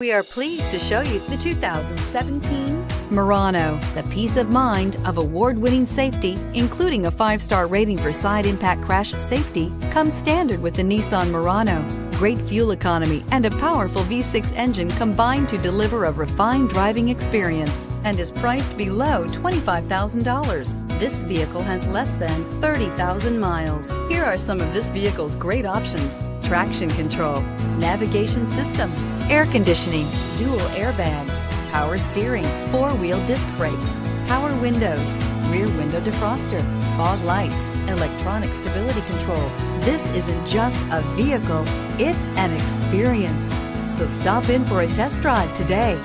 We are pleased to show you the 2017 Murano. The peace of mind of award-winning safety, including a 5-star rating for side impact crash safety, comes standard with the Nissan Murano. Great fuel economy and a powerful V6 engine combine to deliver a refined driving experience and is priced below $25,000. This vehicle has less than 30,000 miles. Here are some of this vehicle's great options: traction control, navigation system, air conditioning, dual airbags, power steering, 4-wheel disc brakes, power windows, rear window defroster, fog lights, electronic stability control. This isn't just a vehicle, it's an experience. So stop in for a test drive today.